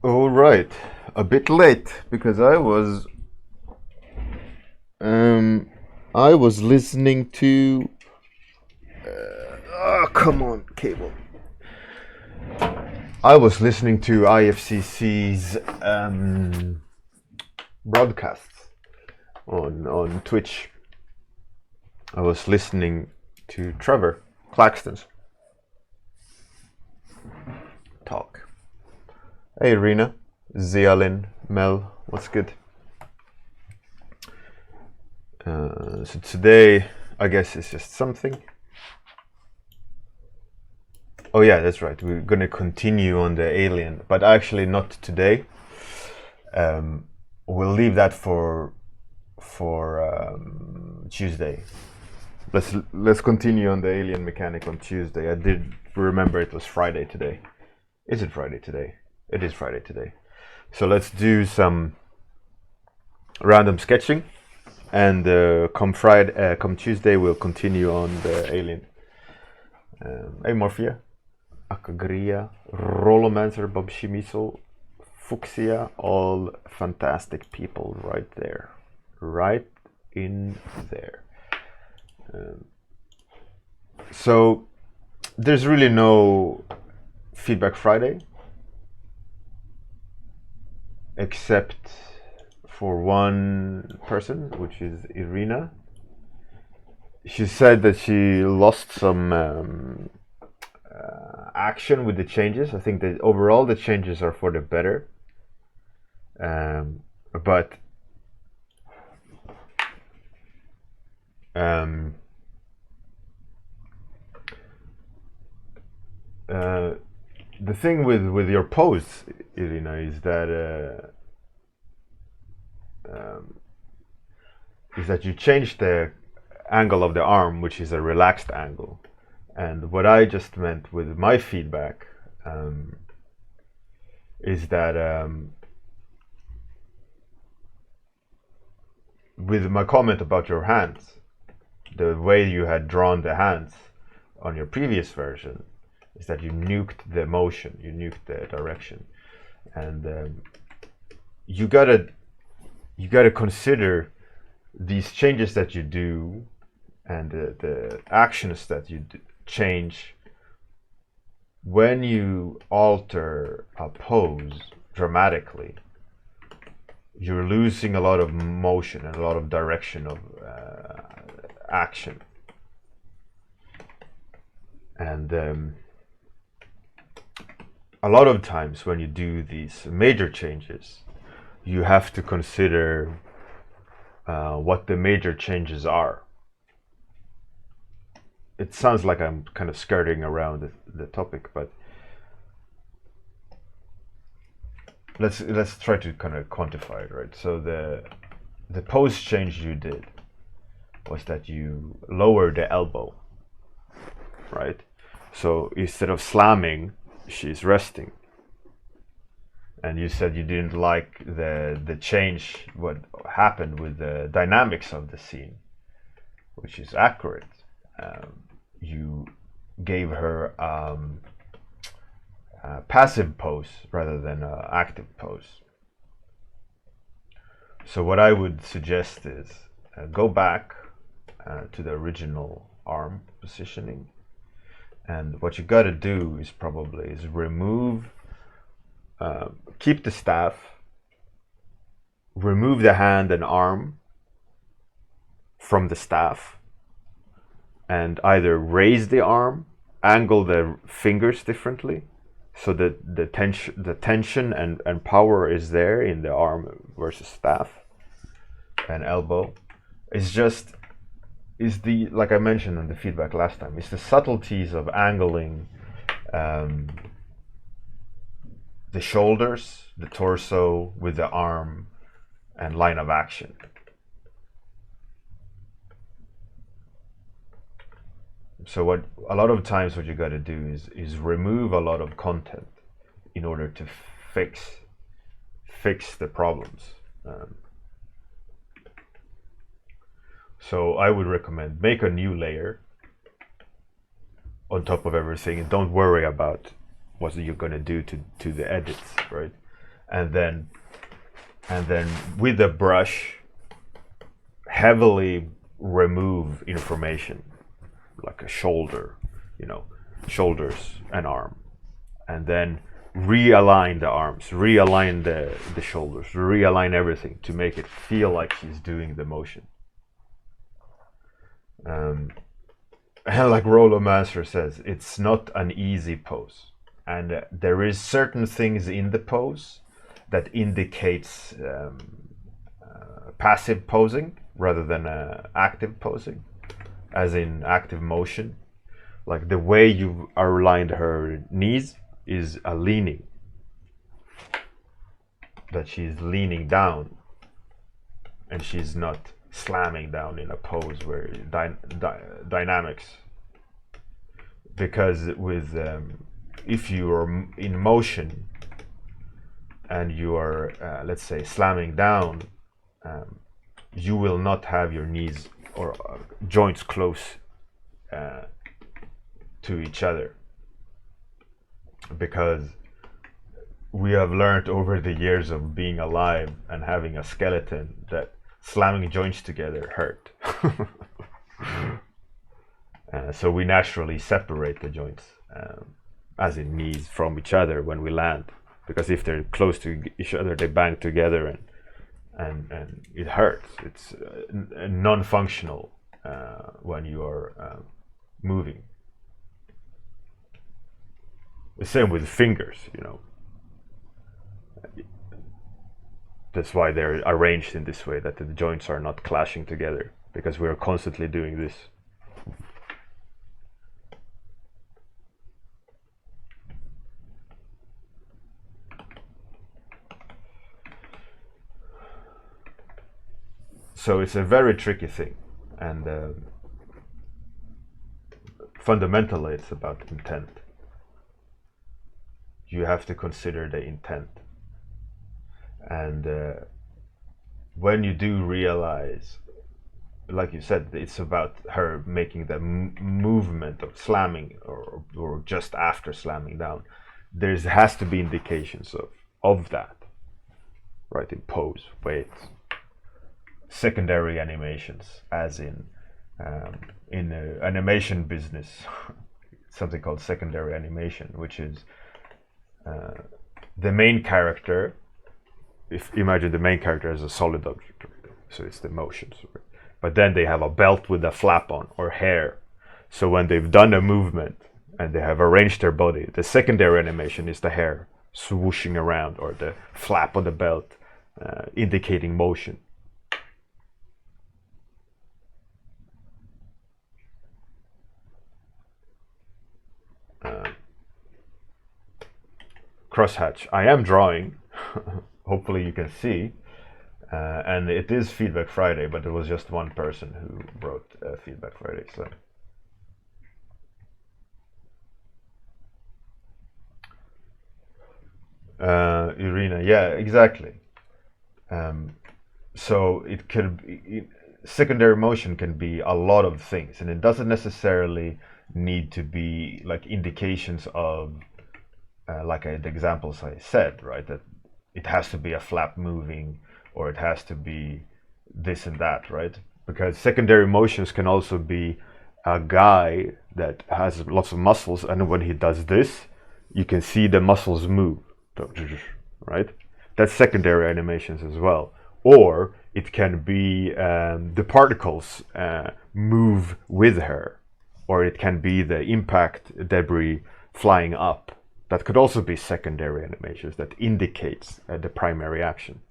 All right, a bit late because I was listening to oh, come on, cable. I was listening to IFCC's broadcasts on Twitch. I was listening to Trevor Claxton's talk. Hey Rena, Zialin, Mel, what's good? So today, I guess it's just something. Oh yeah, that's right. We're gonna continue on the alien, but actually not today. We'll leave that for Tuesday. Let's continue on the alien mechanic on Tuesday. I did remember it was Friday today. Is it Friday today? It is Friday today. So let's do some random sketching, and come Tuesday we'll continue on the alien. Hey Morphia, Akagria, Rolomancer, Bob Shimiso, Fuchsia, all fantastic people right there. Right in there. So there's really no Feedback Friday except for one person, which is Irina. She said that she lost some action with the changes. I think that overall the changes are for the better, but the thing with your pose, Irina, is that you changed the angle of the arm, which is a relaxed angle. And what I just meant with my feedback is that with my comment about your hands, the way you had drawn the hands on your previous version, is that you nuked the motion, you nuked the direction, and you gotta consider these changes that you do and the actions that you change when you alter a pose dramatically. You're losing a lot of motion and a lot of direction of action, and a lot of times when you do these major changes, you have to consider what the major changes are. It sounds like I'm kind of skirting around the topic, but let's try to kind of quantify it, right? So the pose change you did was that you lowered the elbow, right? So instead of slamming, she's resting. And you said you didn't like the change, what happened with the dynamics of the scene, which is accurate. You gave her a passive pose rather than an active pose. So what I would suggest is go back to the original arm positioning, and what you got to do is remove, keep the staff, remove the hand and arm from the staff, and either raise the arm, angle the fingers differently, so that the tension and power is there in the arm versus staff and elbow. Is the, like I mentioned in the feedback last time, it's the subtleties of angling the shoulders, the torso with the arm and line of action. So what a lot of times what you got to do is remove a lot of content in order to fix the problems. So I would recommend make a new layer on top of everything, and don't worry about what you're gonna do to the edits, right? and then with a brush heavily remove information like a shoulder, you know, shoulders and arm, and then realign the arms, realign the shoulders, realign everything to make it feel like she's doing the motion. And like Rollomancer says, it's not an easy pose, and there is certain things in the pose that indicates passive posing rather than active posing, as in active motion. Like the way you aligned her knees is a leaning, that she's leaning down and she's not slamming down in a pose where dynamics. Because with if you are in motion and you are let's say slamming down, you will not have your knees or joints close to each other, because we have learned over the years of being alive and having a skeleton that slamming joints together hurt. So we naturally separate the joints, as in knees, from each other when we land, because if they're close to each other, they bang together and it hurts. It's non-functional when you are moving. The same with fingers, you know. That's why they're arranged in this way, that the joints are not clashing together, because we're constantly doing this. So it's a very tricky thing, and fundamentally it's about intent. You have to consider the intent, and when you do realize, like you said, it's about her making the movement of slamming or just after slamming down, there has to be indications of that, right, in pose, weight, secondary animations, as in the animation business, something called secondary animation, which is the main character. If imagine the main character as a solid object, right? So it's the motions, right? But then they have a belt with a flap on, or hair. So when they've done a movement and they have arranged their body, the secondary animation is the hair swooshing around, or the flap on the belt indicating motion. Crosshatch, I am drawing. Hopefully you can see, and it is Feedback Friday, but it was just one person who wrote Feedback Friday. So Irina, yeah, exactly. So it could be, secondary motion can be a lot of things, and it doesn't necessarily need to be like indications of like the examples I said, right? That it has to be a flap moving, or it has to be this and that, right? Because secondary motions can also be a guy that has lots of muscles, and when he does this, you can see the muscles move, right? That's secondary animations as well. Or it can be the particles move with her, or it can be the impact debris flying up. That could also be secondary animations that indicates the primary action.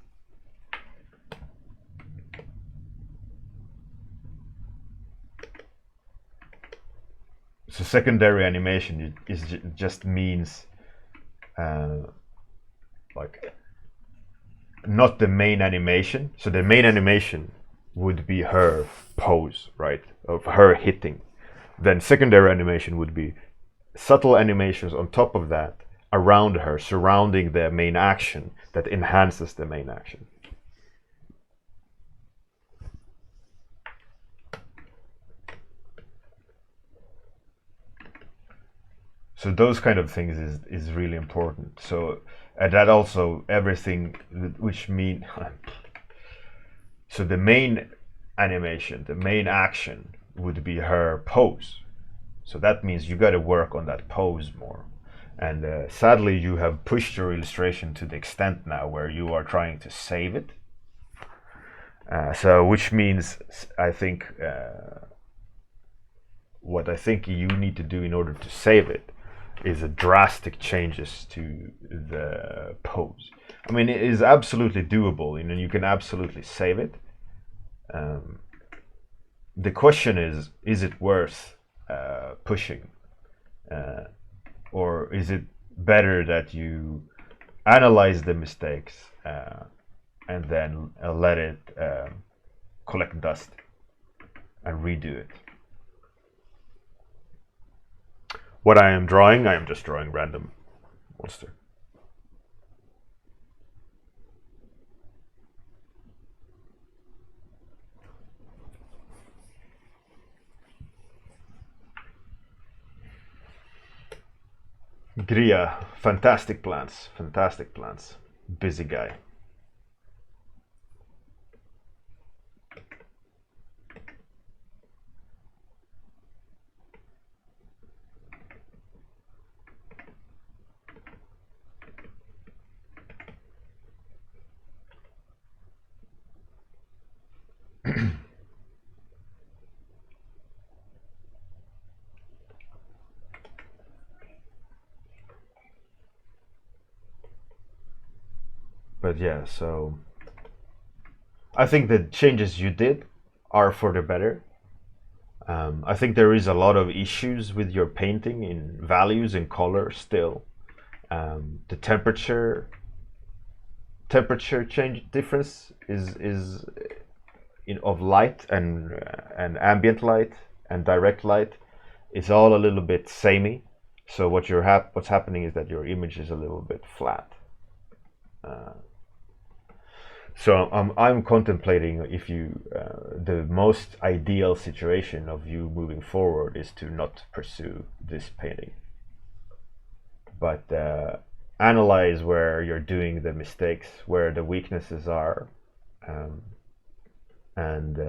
So secondary animation just means like not the main animation. So the main animation would be her pose, right, of her hitting. Then secondary animation would be subtle animations on top of that, around her, surrounding the main action, that enhances the main action. So those kind of things is really important. So and that also everything which mean so the main animation, the main action would be her pose. So that means you got to work on that pose more. And sadly, you have pushed your illustration to the extent now where you are trying to save it. So which means I think what I think you need to do in order to save it is a drastic changes to the pose. I mean, it is absolutely doable, you know, you can absolutely save it. The question is it worth pushing? Or is it better that you analyze the mistakes and then let it collect dust and redo it? What I am just drawing random monster. Gria, fantastic plants, busy guy. But yeah, so I think the changes you did are for the better. I think there is a lot of issues with your painting in values and color still. The temperature change difference is of light and ambient light and direct light is all a little bit samey. So what's happening is that your image is a little bit flat. So I'm contemplating if you the most ideal situation of you moving forward is to not pursue this painting, but analyze where you're doing the mistakes, where the weaknesses are, and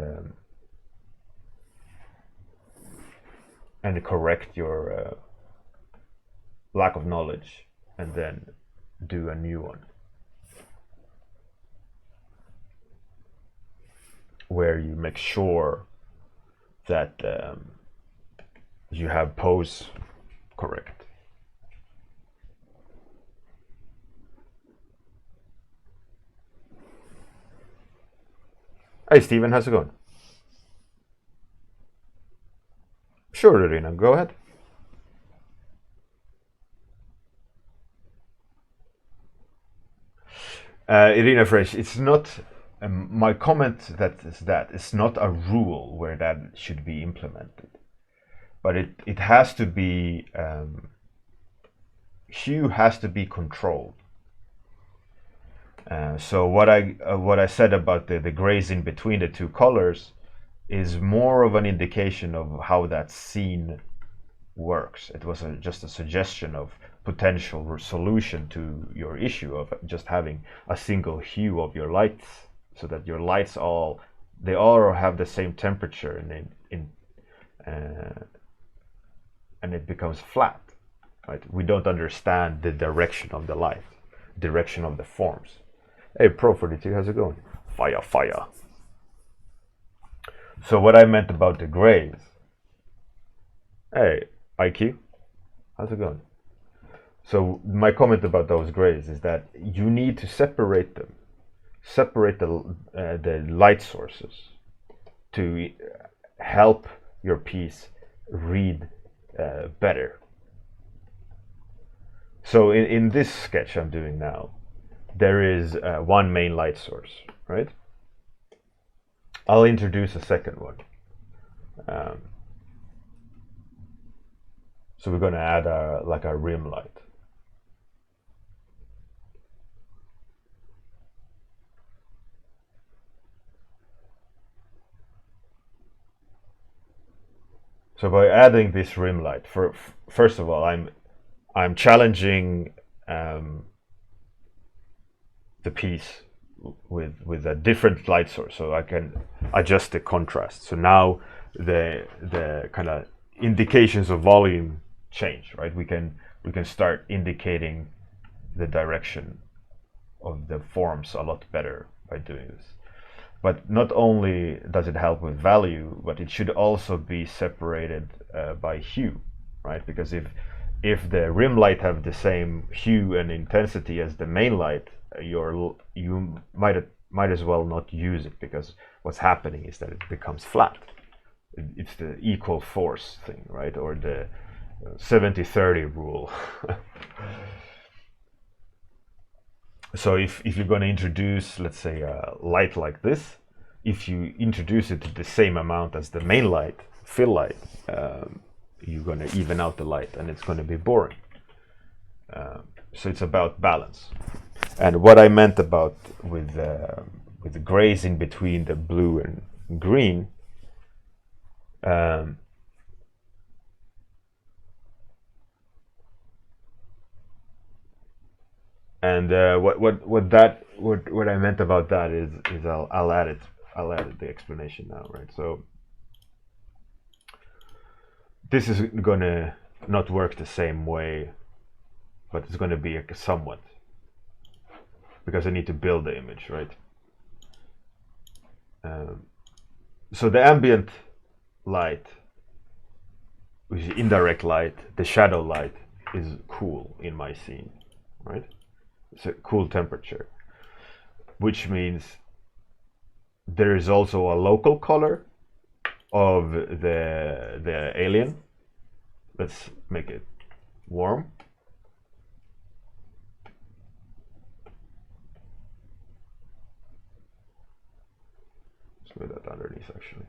correct your lack of knowledge, and then do a new one where you make sure that you have pose correct. Hey Steven, how's it going? Sure, Irina, go ahead. Irina Fresh, it's not my comment that it's not a rule where that should be implemented, but it has to be hue has to be controlled. So what I said about the grays in between the two colors is more of an indication of how that scene works. It was just a suggestion of potential solution to your issue of just having a single hue of your lights, so that your lights all have the same temperature, and it becomes flat. Right? We don't understand the direction of the light, direction of the forms. Hey, Pro42, how's it going? Fire, fire. So what I meant about the grays. Hey, IQ, how's it going? So my comment about those grays is that you need to separate them, separate the light sources to help your piece read better. So in this sketch I'm doing now, there is one main light source, right? I'll introduce a second one. So we're going to add like a rim light. So by adding this rim light, first of all, I'm I'm challenging the piece with a different light source, so I can adjust the contrast. So now the kind of indications of volume change, right? We can start indicating the direction of the forms a lot better by doing this. But not only does it help with value, but it should also be separated by hue, right? Because if the rim light have the same hue and intensity as the main light, you might as well not use it, because what's happening is that it becomes flat. It's the equal force thing, right? Or the 70-30 rule. So if you're going to introduce, let's say, a light like this, if you introduce it to the same amount as the main light, fill light, you're going to even out the light, and it's going to be boring. So it's about balance. And what I meant about with the grays in between the blue and green, and what I meant about that is I'll add it. I'll add the explanation now, right? So this is gonna not work the same way, but it's gonna be somewhat, because I need to build the image, right? So the ambient light, which is indirect light, the shadow light, is cool in my scene, right? It's a cool temperature, which means there is also a local color of the alien. Let's make it warm. Let's move that underneath, actually.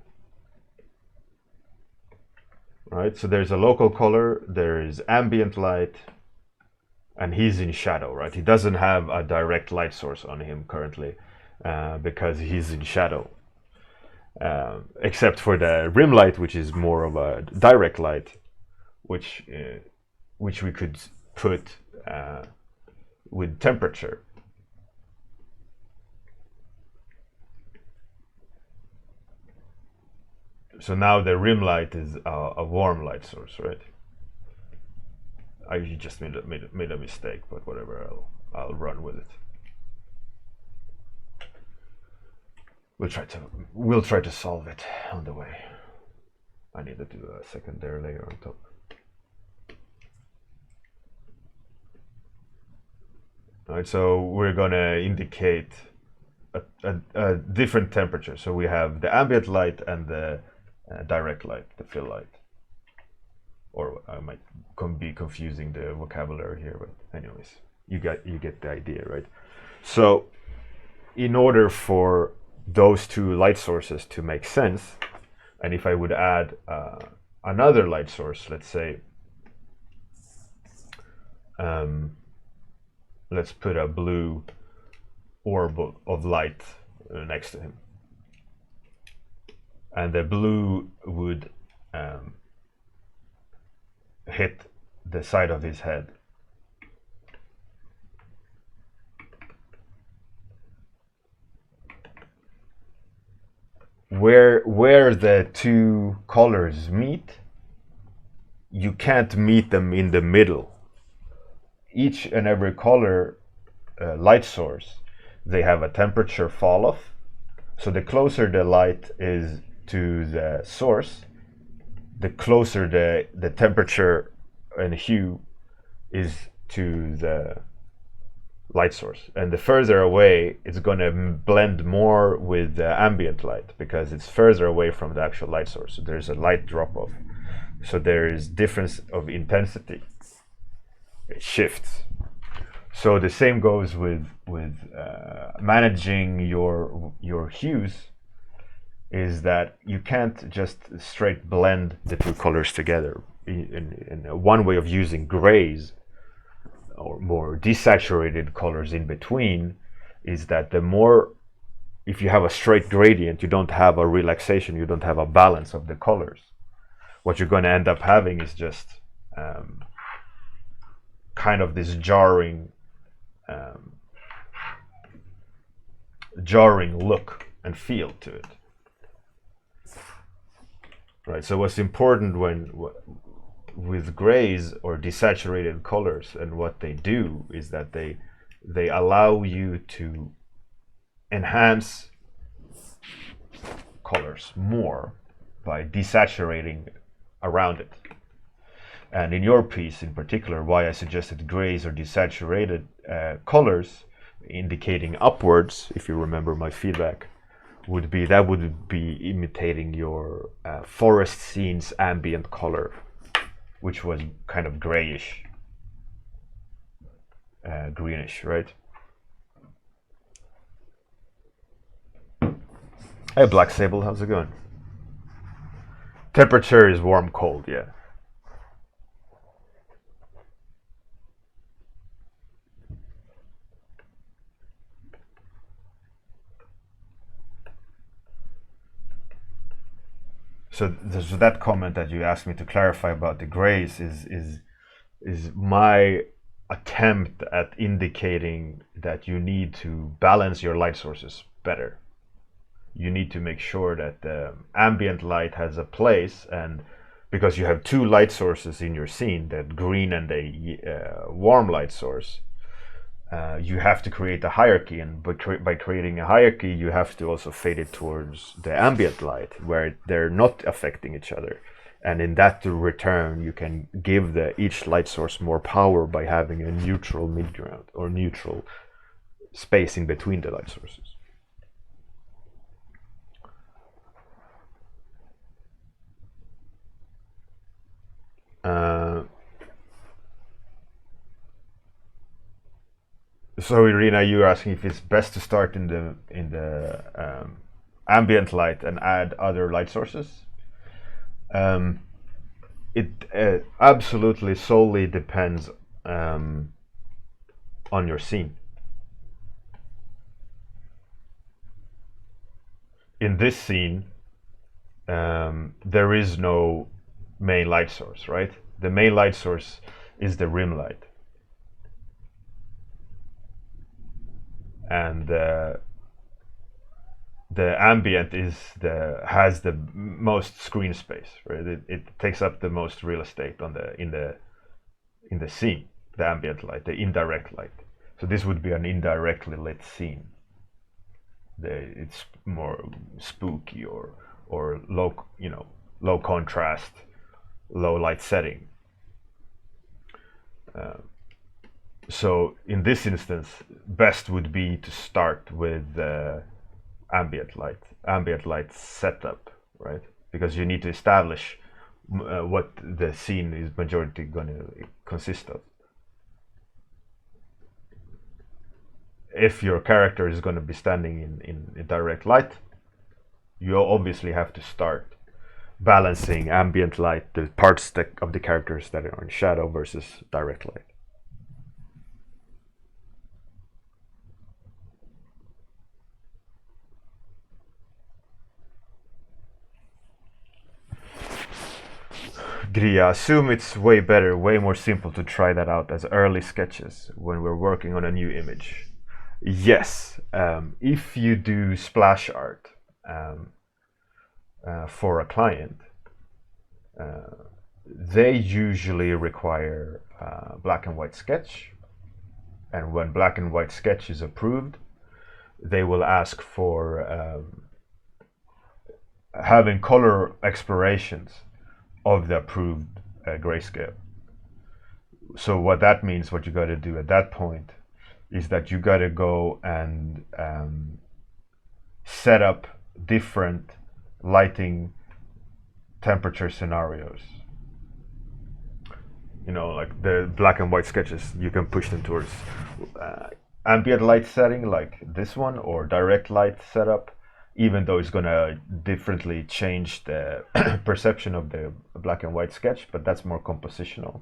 Right, so there's a local color, there is ambient light, and he's in shadow, right? He doesn't have a direct light source on him currently, because he's in shadow. Except for the rim light, which is more of a direct light, which we could put with temperature. So now the rim light is a warm light source, right? I just made a mistake, but whatever, I'll run with it. We'll try to solve it on the way. I need to do a secondary layer on top. All right, so we're gonna indicate a different temperature. So we have the ambient light and the direct light, the fill light. Or I might be confusing the vocabulary here, but anyways, you get the idea, right? So in order for those two light sources to make sense, and if I would add another light source, let's say, let's put a blue orb of light next to him, and the blue would hit the side of his head. Where the two colors meet, you can't meet them in the middle. Each and every color light source, they have a temperature fall off. So the closer the light is to the source, the closer the temperature and hue is to the light source, and the further away, it's going to blend more with the ambient light because it's further away from the actual light source. So there's a light drop off, so there is difference of intensity. It shifts. So the same goes with managing your hues, is that you can't just straight blend the two colors together. In one way of using grays or more desaturated colors in between is that the more, if you have a straight gradient, you don't have a relaxation, you don't have a balance of the colors. What you're going to end up having is just kind of this jarring look and feel to it. Right. So what's important with grays or desaturated colors, and what they do is that they allow you to enhance colors more by desaturating around it. And in your piece in particular, why I suggested grays or desaturated colors indicating upwards, if you remember my feedback, would be imitating your forest scene's ambient color, which was kind of grayish, greenish, right? Hey, Black Sable, how's it going? Temperature is warm, cold, yeah. So that comment that you asked me to clarify about the grays is my attempt at indicating that you need to balance your light sources better. You need to make sure that the ambient light has a place, and because you have two light sources in your scene, that green and a warm light source, you have to create a hierarchy, and by creating a hierarchy, you have to also fade it towards the ambient light where they're not affecting each other. And in that return, you can give each light source more power by having a neutral midground or neutral spacing between the light sources. So Irina, you're asking if it's best to start in the ambient light and add other light sources. It absolutely solely depends on your scene. In this scene, there is no main light source, right? The main light source is the rim light. And the ambient has the most screen space, right? It takes up the most real estate in the scene, the ambient light, the indirect light. So this would be an indirectly lit scene. It's more spooky or low contrast, low light setting. So in this instance, best would be to start with ambient light setup, right? Because you need to establish what the scene is majority going to consist of. If your character is going to be standing in direct light, you obviously have to start balancing ambient light, the parts of the characters that are in shadow versus direct light. Gria, assume it's way better, way more simple to try that out as early sketches when we're working on a new image. Yes, if you do splash art for a client, they usually require black and white sketch, and when black and white sketch is approved, they will ask for having color explorations of the approved grayscale. So what that means, what you got to do at that point, is that you got to go and set up different lighting temperature scenarios. You know, like the black and white sketches, you can push them towards ambient light setting like this one, or direct light setup, even though it's going to differently change the perception of the black and white sketch, but that's more compositional.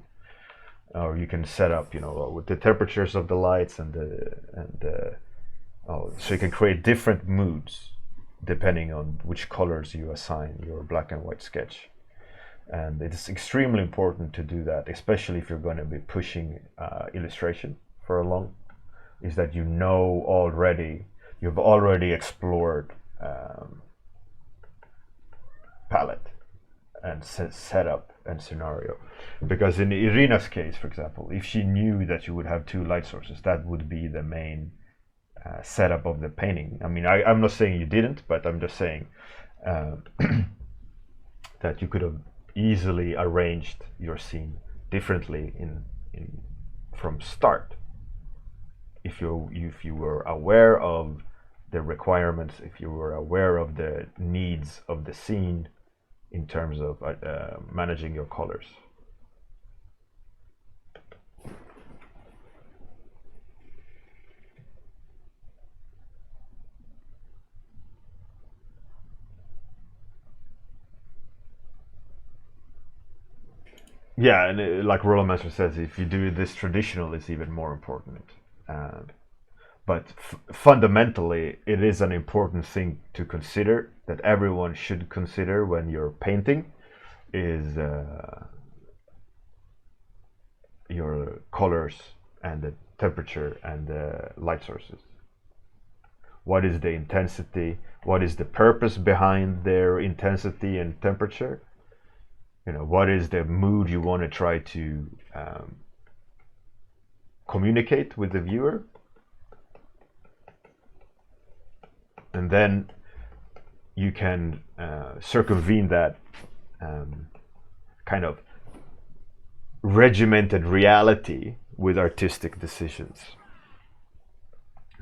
Or you can set up, you know, with the temperatures of the lights so you can create different moods depending on which colors you assign your black and white sketch. And it's extremely important to do that, especially if you're going to be pushing illustration for a long, is that you've already explored palette and setup and scenario. Because in Irina's case, for example, if she knew that you would have two light sources, that would be the main setup of the painting. I mean, I'm not saying you didn't, but I'm just saying that you could have easily arranged your scene differently from start if you were aware of the requirements, if you were aware of the needs of the scene in terms of managing your colors. Yeah, and like Rollermaster says, if you do this traditional, it's even more important. But fundamentally, it is an important thing to consider, that everyone should consider when you're painting, is your colors and the temperature and the light sources. What is the intensity? What is the purpose behind their intensity and temperature? You know, what is the mood you want to try to communicate with the viewer? And then you can circumvene that kind of regimented reality with artistic decisions.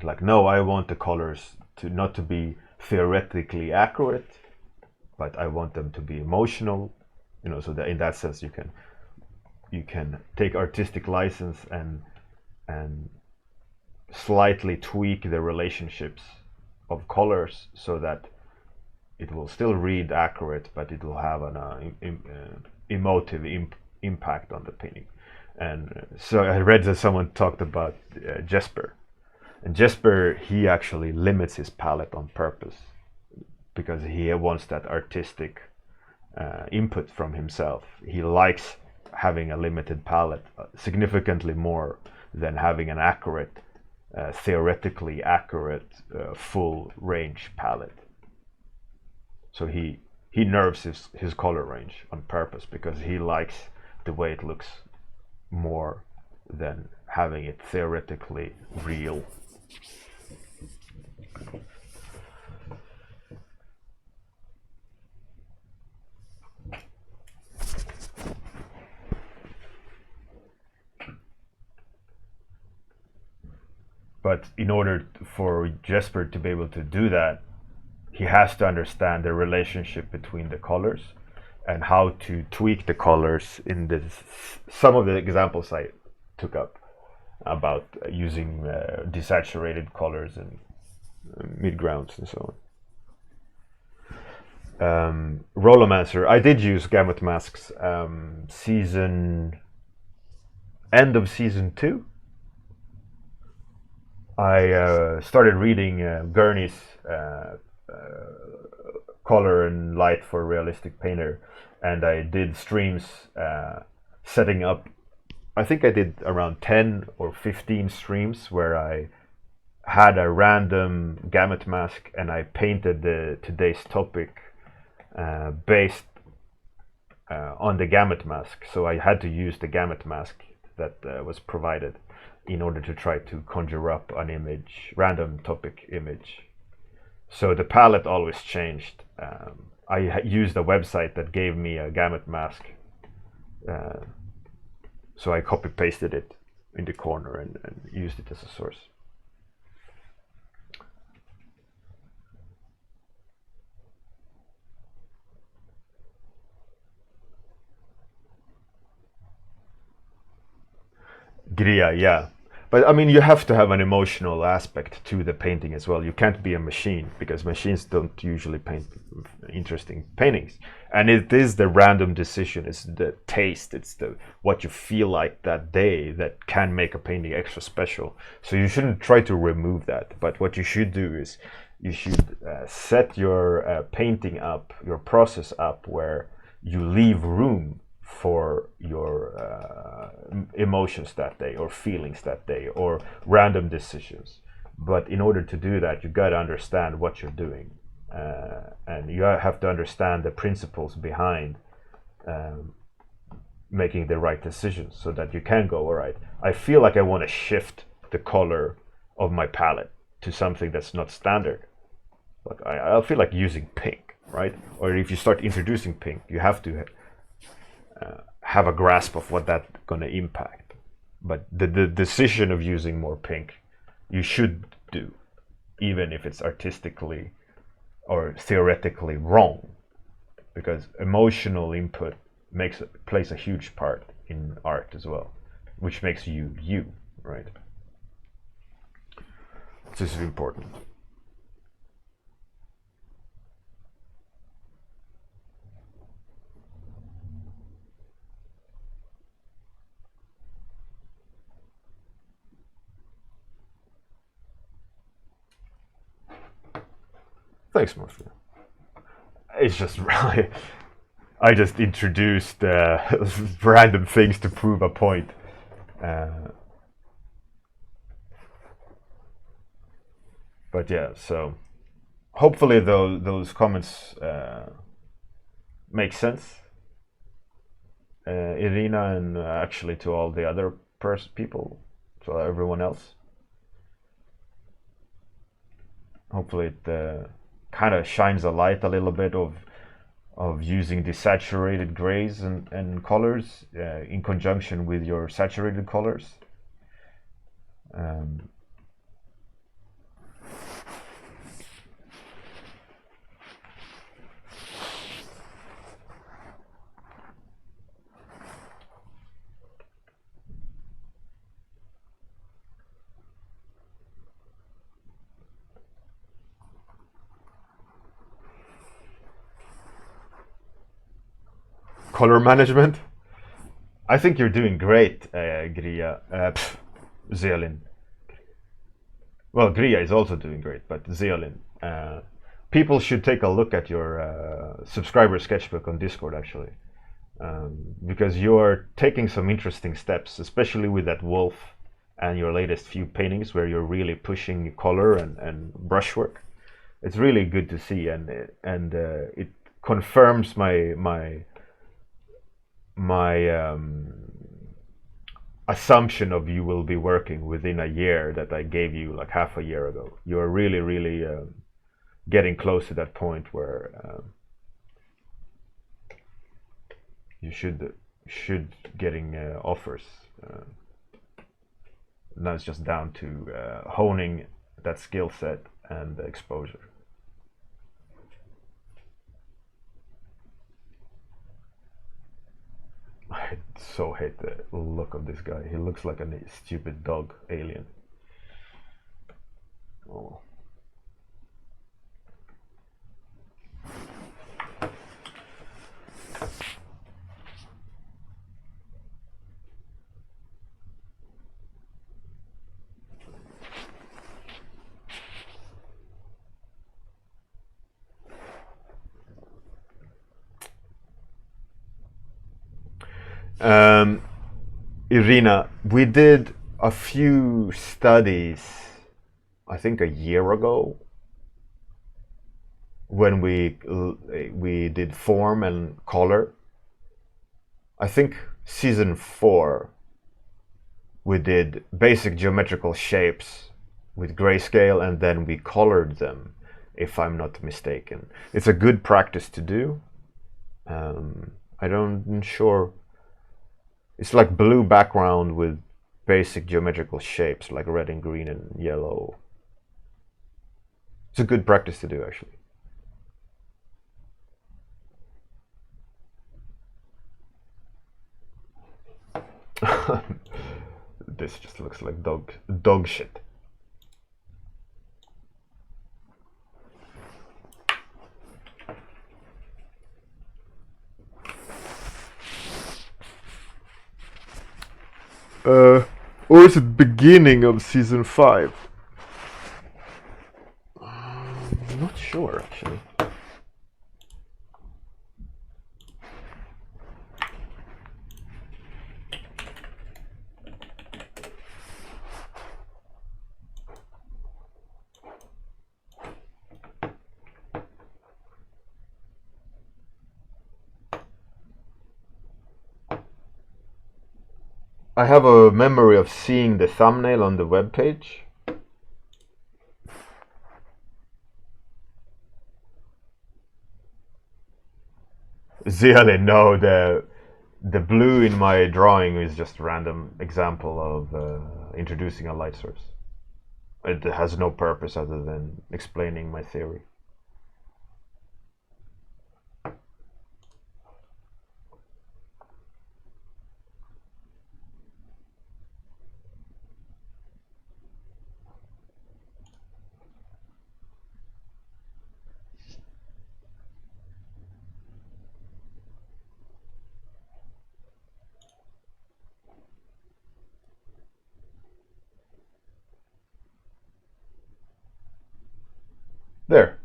Like, no, I want the colors to not to be theoretically accurate, but I want them to be emotional. You know, so that in that sense you can take artistic license and slightly tweak the relationships of colors so that it will still read accurate, but it will have an emotive impact on the painting. And so I read that someone talked about Jesper, and Jesper, he actually limits his palette on purpose because he wants that artistic input from himself. He likes having a limited palette significantly more than having an accurate, theoretically accurate, full range palette. So he nerves his color range on purpose because he likes the way it looks more than having it theoretically real. But in order for Jesper to be able to do that, he has to understand the relationship between the colors and how to tweak the colors in some of the examples I took up about using desaturated colors and midgrounds and so on. Rollermancer, I did use gamut masks end of season 2. I started reading Gurney's Color and Light for Realistic Painter, and I did streams setting up. I think I did around 10 or 15 streams where I had a random gamut mask and I painted today's topic based on the gamut mask. So I had to use the gamut mask that was provided in order to try to conjure up an image, random topic image. So the palette always changed. I used a website that gave me a gamut mask, so I copy pasted it in the corner and used it as a source. Gria, yeah. But I mean, you have to have an emotional aspect to the painting as well. You can't be a machine because machines don't usually paint interesting paintings. And it is the random decision, it's the taste, it's the what you feel like that day that can make a painting extra special. So you shouldn't try to remove that. But what you should do is you should set your painting up, your process up, where you leave room for your emotions that day, or feelings that day, or random decisions. But in order to do that, you got to understand what you're doing, and you have to understand the principles behind making the right decisions, so that you can go, all right, I feel like I want to shift the color of my palette to something that's not standard. Like I feel like using pink, right? Or if you start introducing pink, you have to have a grasp of what that's going to impact. But the decision of using more pink, you should do, even if it's artistically or theoretically wrong, because emotional input plays a huge part in art as well, which makes you you, right? This is important. Thanks, Murphy. It's just really, I just introduced random things to prove a point. But yeah, so hopefully those comments make sense, Irina, and actually to all the other people, to everyone else. Hopefully it kind of shines a light a little bit of using desaturated grays and colors in conjunction with your saturated colors. Color management. I think you're doing great, Gria. Zeolin. Well, Gria is also doing great, but Zeolin. People should take a look at your subscriber sketchbook on Discord, actually, because you're taking some interesting steps, especially with that wolf and your latest few paintings, where you're really pushing color and brushwork. It's really good to see, and it confirms my assumption of you will be working within a year that I gave you like half a year ago. You're really getting close to that point where you should getting offers. Now it's just down to honing that skill set and exposure. I so hate the look of this guy. He looks like a stupid dog alien. Oh. Irina, we did a few studies, I think a year ago, when we did form and color. I think season 4 we did basic geometrical shapes with grayscale, and then we colored them, if I'm not mistaken. It's a good practice to do. I'm sure. It's like blue background with basic geometrical shapes like red and green and yellow. It's a good practice to do, actually. This just looks like dog shit. Or is it beginning of season 5? I'm not sure, actually. I have a memory of seeing the thumbnail on the web page. Really, no, the blue in my drawing is just a random example of introducing a light source. It has no purpose other than explaining my theory. There.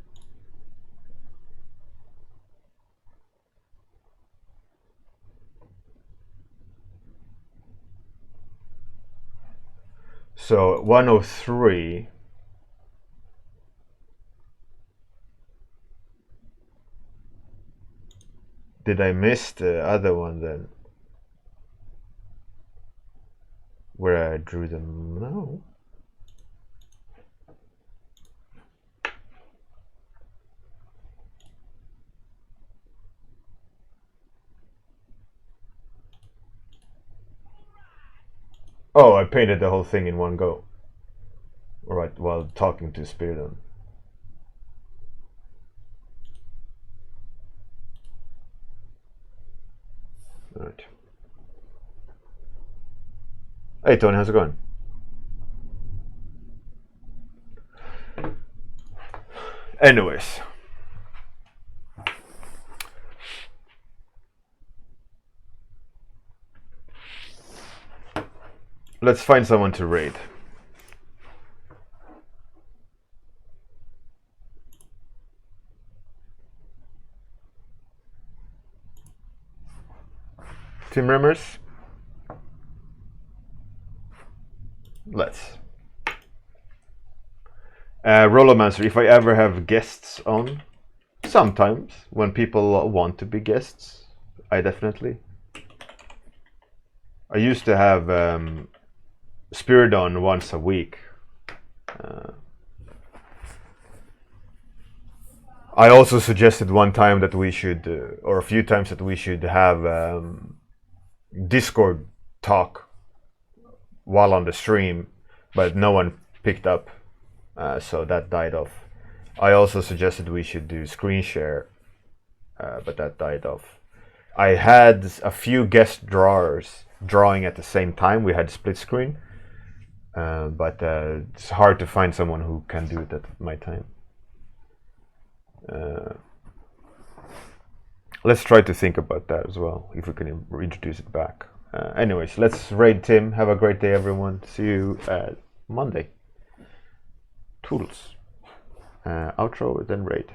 So 103. Did I miss the other one then? Where I drew them? No. Oh, I painted the whole thing in one go. Alright, while talking to Spiridon. Alright. Hey Tony, how's it going? Anyways. Let's find someone to raid. Team Rimmers? Let's. Rollomancer, if I ever have guests on, sometimes when people want to be guests, I definitely. I used to have Spiridon once a week. I also suggested one time that we should, or a few times that we should have Discord talk while on the stream, but no one picked up, so that died off. I also suggested we should do screen share, but that died off. I had a few guest drawers drawing at the same time. We had split screen, but it's hard to find someone who can do it at my time. Let's try to think about that as well, if we can reintroduce it back. Anyways, let's raid Tim. Have a great day, everyone. See you Monday. Toodles. Outro, then raid.